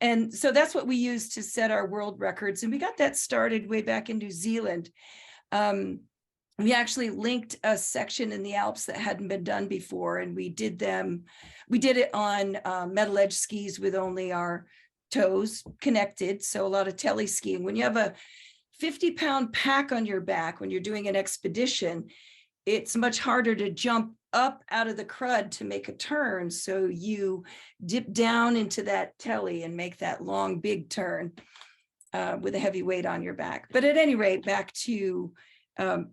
And so that's what we use to set our world records. And we got that started way back in New Zealand. We actually linked a section in the Alps that hadn't been done before. And we did it on metal edge skis with only our toes connected. So a lot of tele skiing. When you have a 50-pound pack on your back, when you're doing an expedition, it's much harder to jump up out of the crud to make a turn. So you dip down into that telly and make that long, big turn with a heavy weight on your back. But at any rate, back to a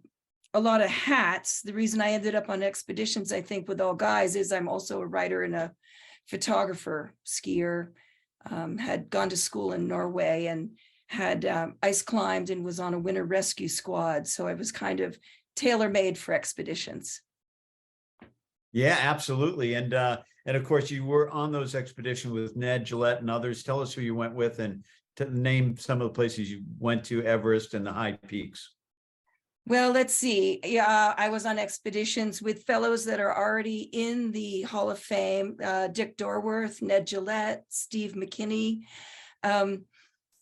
lot of hats. The reason I ended up on expeditions, I think, with all guys is I'm also a writer and a photographer, skier, had gone to school in Norway and had ice climbed and was on a winter rescue squad. So I was kind of tailor-made for expeditions. Yeah, absolutely. And of course you were on those expeditions with Ned, Gillette, and others. Tell us who you went with and to name some of the places you went to, Everest and the high peaks. Well, let's see. Yeah, I was on expeditions with fellows that are already in the Hall of Fame, Dick Dorworth, Ned Gillette, Steve McKinney.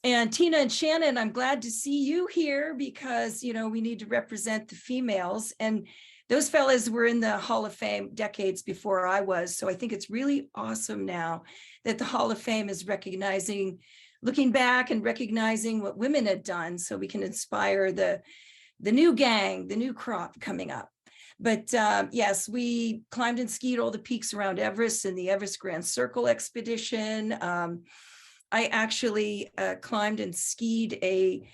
And Tina and Shannon, I'm glad to see you here because, you know, we need to represent the females. And those fellas were in the Hall of Fame decades before I was. So I think it's really awesome now that the Hall of Fame is recognizing, looking back and recognizing what women had done so we can inspire the new gang, the new crop coming up. But yes, we climbed and skied all the peaks around Everest in the Everest Grand Circle expedition. I actually climbed and skied a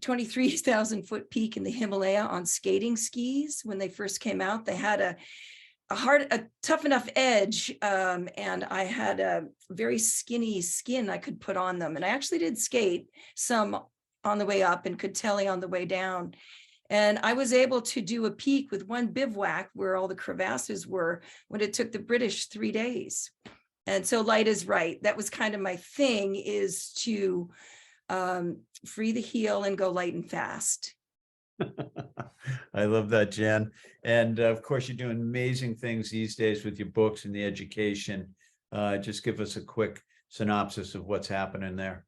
23,000 foot peak in the Himalaya on skating skis. When they first came out, they had a tough enough edge, and I had a very skinny skin I could put on them. And I actually did skate some on the way up and could telly on the way down. And I was able to do a peak with one bivouac where all the crevasses were when it took the British 3 days. And so light is right. That was kind of my thing, is to free the heel and go light and fast. I love that, Jan. And of course, you're doing amazing things these days with your books and the education. Just give us a quick synopsis of what's happening there.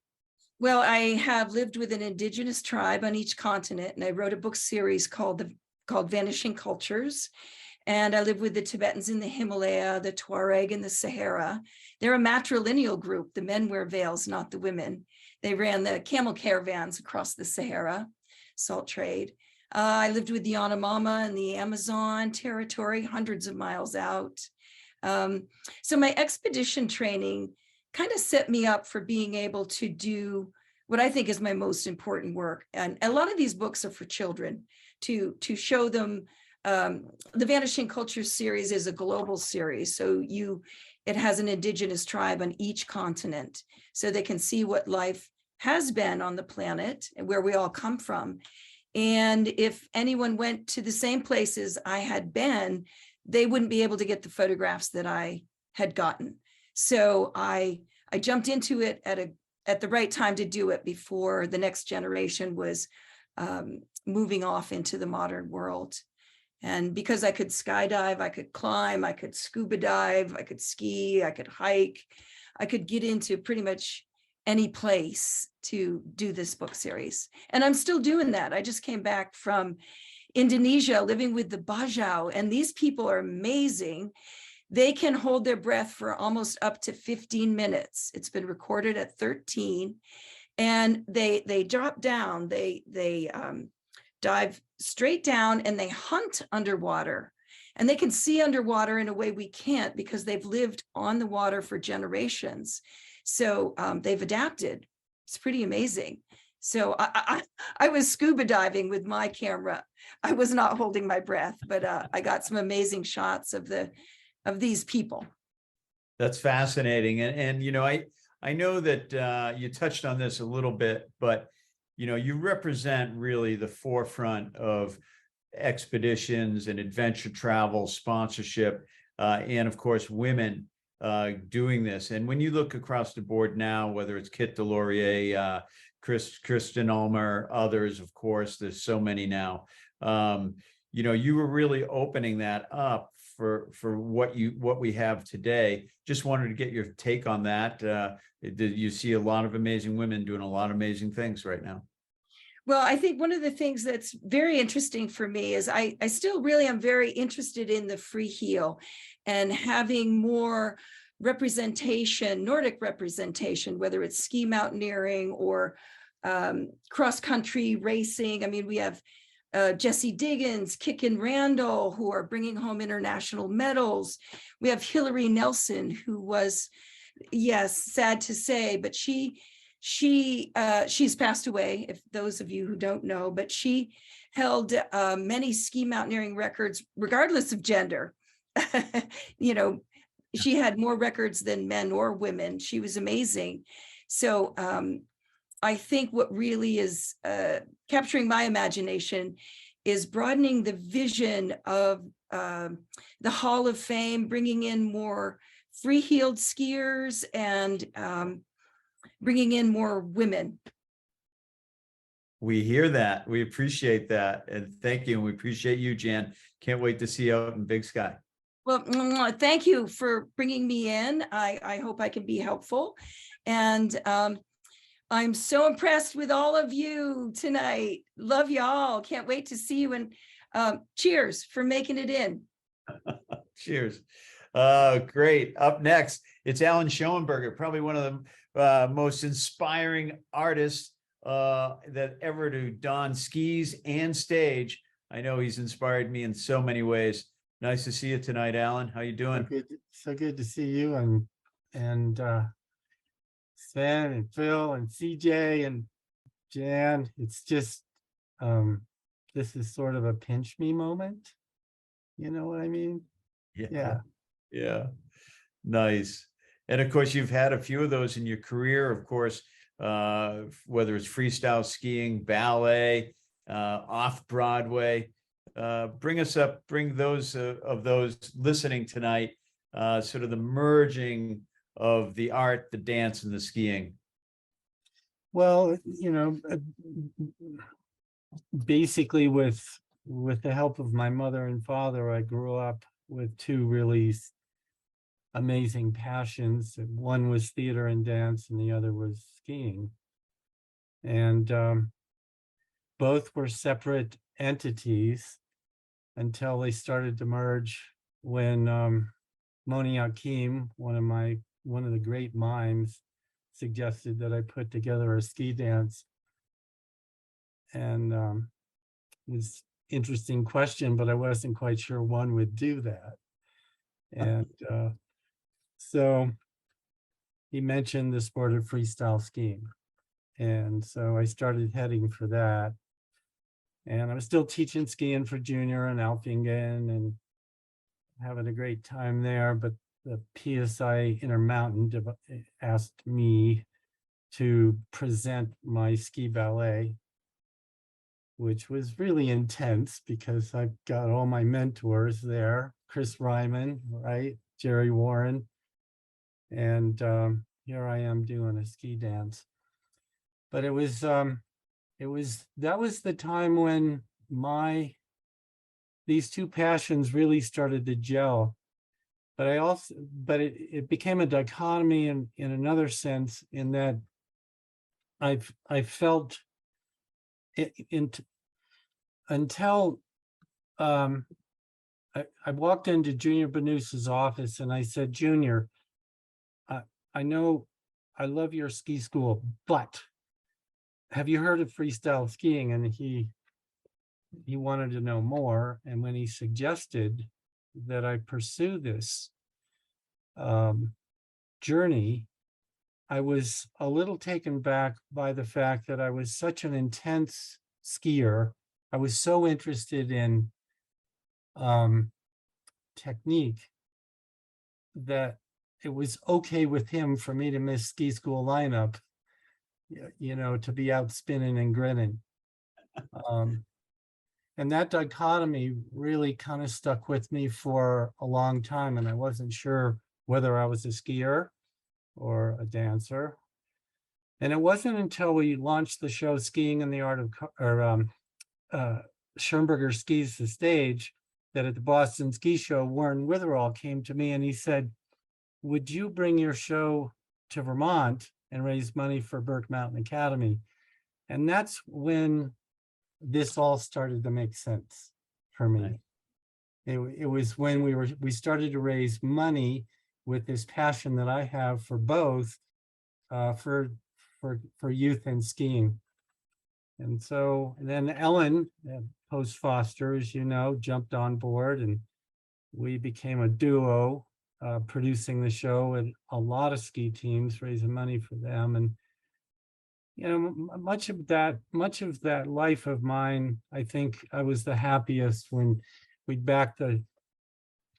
Well, I have lived with an indigenous tribe on each continent, and I wrote a book series called Vanishing Cultures. And I live with the Tibetans in the Himalaya, the Tuareg in the Sahara. They're a matrilineal group. The men wear veils, not the women. They ran the camel caravans across the Sahara, salt trade. I lived with the Yanomama in the Amazon territory, hundreds of miles out. So my expedition training kind of set me up for being able to do what I think is my most important work. And a lot of these books are for children, to show them. The Vanishing Cultures series is a global series. So it has an indigenous tribe on each continent, so they can see what life has been on the planet and where we all come from. And if anyone went to the same places I had been, they wouldn't be able to get the photographs that I had gotten. So I jumped into it at the right time to do it before the next generation was moving off into the modern world. And because I could skydive, I could climb, I could scuba dive, I could ski, I could hike, I could get into pretty much any place to do this book series. And I'm still doing that. I just came back from Indonesia, living with the Bajau, and these people are amazing. They can hold their breath for almost up to 15 minutes. It's been recorded at 13, and they drop down, they dive straight down, and they hunt underwater, and they can see underwater in a way we can't because they've lived on the water for generations. So they've adapted. It's pretty amazing. So I was scuba diving with my camera. I was not holding my breath, but I got some amazing shots of these people. That's fascinating. And you know, I know that you touched on this a little bit, but you know, you represent really the forefront of expeditions and adventure travel, sponsorship, and of course, women doing this. And when you look across the board now, whether it's Kit Delorier, Kristen Ulmer, others, of course, there's so many now. You know, you were really opening that up for what we have today. Just wanted to get your take on that. You see a lot of amazing women doing a lot of amazing things right now. Well, I think one of the things that's very interesting for me is I still really am very interested in the free heel and having more representation, Nordic representation, whether it's ski mountaineering or cross-country racing. I mean, we have Jessie Diggins, Kickin Randall, who are bringing home international medals. We have Hillary Nelson, who was, yes, sad to say, but she's passed away, if those of you who don't know, but she held many ski mountaineering records, regardless of gender. You know, she had more records than men or women. She was amazing. So I think what really is capturing my imagination is broadening the vision of the Hall of Fame, bringing in more free-heeled skiers and bringing in more women. We hear that. We appreciate that. And thank you. And we appreciate you, Jan. Can't wait to see you out in Big Sky. Well, thank you for bringing me in. I hope I can be helpful. And I'm so impressed with all of you tonight. Love y'all. Can't wait to see you. And cheers for making it in. Cheers. Great. Up next, it's Alan Schoenberger, probably one of the most inspiring artists that ever to don skis and stage. I know he's inspired me in so many ways. Nice to see you tonight, Alan. How you doing? So good to see you and Sven and Phil and CJ and Jan. It's just this is sort of a pinch me moment. You know what I mean? Yeah. Nice. And of course, you've had a few of those in your career, of course, whether it's freestyle skiing, ballet, off Broadway. Bring those of those listening tonight, sort of the merging of the art, the dance, and the skiing. Well, basically with the help of my mother and father, I grew up with two really amazing passions. One was theater and dance, and the other was skiing. And both were separate entities until they started to merge when Moni Hakim, one of the great mimes, suggested that I put together a ski dance. And it was an interesting question, but I wasn't quite sure one would do that. And so he mentioned the sport of freestyle skiing. And so I started heading for that. And I was still teaching skiing for Junior and Alfingen and having a great time there. But the PSI Intermountain asked me to present my ski ballet, which was really intense because I've got all my mentors there, Chris Ryman, right? Jerry Warren. And here I am doing a ski dance. But that was the time when these two passions really started to gel. But it became a dichotomy in another sense, in that I felt until I walked into Junior Banus's office and I said, Junior, I know I love your ski school, but have you heard of freestyle skiing? And he wanted to know more. And when he suggested that I pursue this journey, I was a little taken back by the fact that I was such an intense skier. I was so interested in technique that it was okay with him for me to miss ski school lineup, to be out spinning and grinning. And that dichotomy really kind of stuck with me for a long time. And I wasn't sure whether I was a skier or a dancer. And it wasn't until we launched the show Skiing and the Art of Schoenberger Skis the Stage that at the Boston Ski Show, Warren Witherall came to me and he said, would you bring your show to Vermont and raise money for Burke Mountain Academy? And that's when this all started to make sense for me. It was when we started to raise money with this passion that I have for both, for youth and skiing. And then Ellen, post Foster, as you know, jumped on board and we became a duo, producing the show and a lot of ski teams, raising money for them. And much of that life of mine, I think I was the happiest when we backed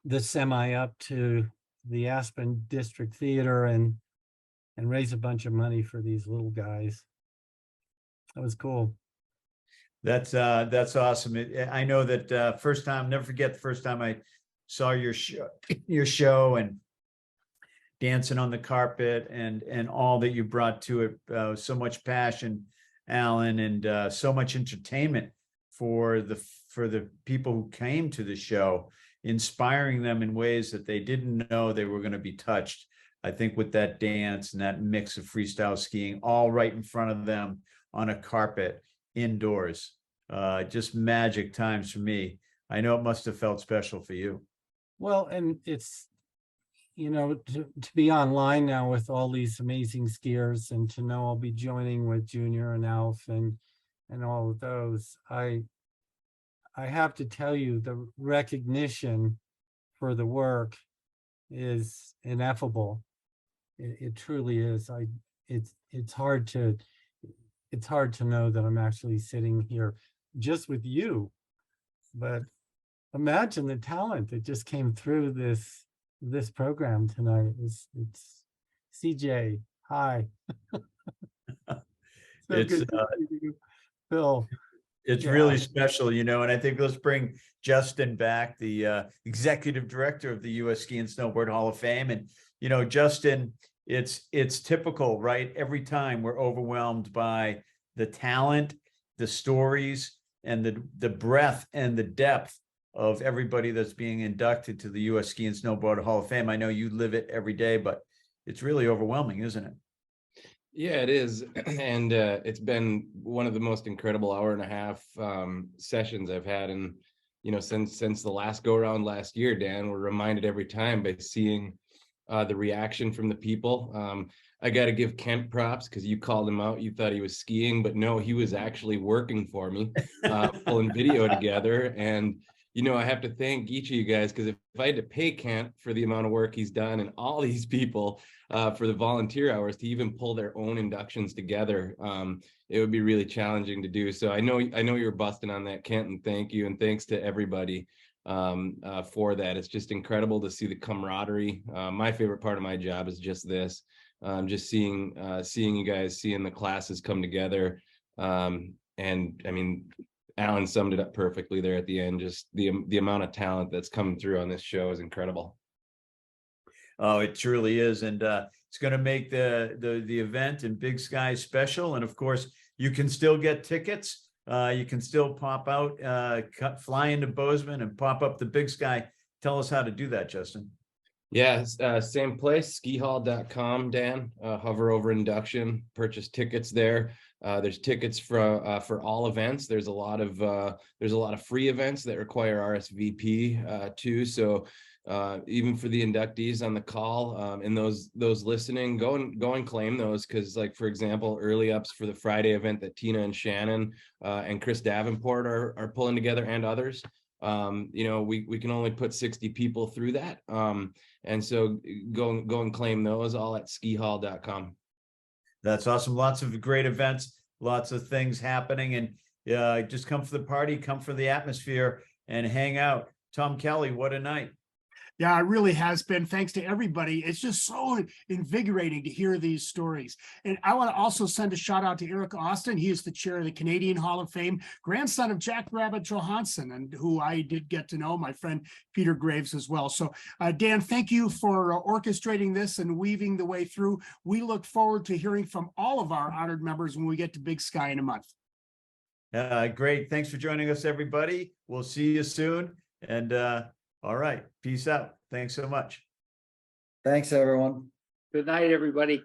the semi up to the Aspen District Theater and raise a bunch of money for these little guys. That was cool. That's awesome. I know that first time, never forget the first time I saw your show and dancing on the carpet and all that you brought to it, so much passion Alan, and so much entertainment for the people who came to the show, inspiring them in ways that they didn't know they were going to be touched. I think with that dance and that mix of freestyle skiing, all right in front of them on a carpet indoors, just magic times for me. I know it must have felt special for you. Well, and it's, to be online now with all these amazing skiers, and to know I'll be joining with Junior and Alf and all of those, I have to tell you, the recognition for the work is ineffable. It truly is. It's hard to know that I'm actually sitting here just with you, but imagine the talent that just came through this program tonight. It's CJ. Hi. It's good to see you, Phil. It's really special, and I think let's bring Justin back, the executive director of the U.S. Ski and Snowboard Hall of Fame. And, Justin, it's typical, right? Every time we're overwhelmed by the talent, the stories, and the breadth and the depth of everybody that's being inducted to the U.S. Ski and Snowboard Hall of Fame. I know you live it every day, but it's really overwhelming, isn't it? Yeah, it is. And it's been one of the most incredible hour-and-a-half sessions I've had. And, since the last go around last year, Dan, we're reminded every time by seeing the reaction from the people. I got to give Kent props because you called him out. You thought he was skiing, but no, he was actually working for me, pulling video together. And, I have to thank each of you guys, because if I had to pay Kent for the amount of work he's done, and all these people for the volunteer hours to even pull their own inductions together, it would be really challenging to do. So I know you're busting on that, Kent, and thank you. And thanks to everybody for that. It's just incredible to see the camaraderie. My favorite part of my job is just this, just seeing you guys, seeing the classes come together. And I mean, Alan summed it up perfectly there at the end. Just the amount of talent that's coming through on this show is incredible. Oh, it truly is. And it's going to make the event in Big Sky special. And of course, you can still get tickets. You can still pop out, fly into Bozeman and pop up the Big Sky. Tell us how to do that, Justin. Yeah, same place, skihall.com, Dan. Hover over induction, purchase tickets there. There's tickets for all events. There's a lot of free events that require RSVP too. So even for the inductees on the call, and those listening, go and claim those, because, like, for example, early ups for the Friday event that Tina and Shannon and Chris Davenport are pulling together, and others. We can only put 60 people through that. And so go and claim those, all at skihall.com. That's awesome. Lots of great events, lots of things happening, and just come for the party, come for the atmosphere, and hang out. Tom Kelly, what a night. Yeah, it really has been. Thanks to everybody. It's just so invigorating to hear these stories. And I want to also send a shout out to Eric Austin. He is the chair of the Canadian Hall of Fame, grandson of Jack Rabbit Johansson, and who I did get to know, my friend Peter Graves as well. So Dan, thank you for orchestrating this and weaving the way through. We look forward to hearing from all of our honored members when we get to Big Sky in a month. Great. Thanks for joining us, everybody. We'll see you soon. And all right. Peace out. Thanks so much. Thanks, everyone. Good night, everybody.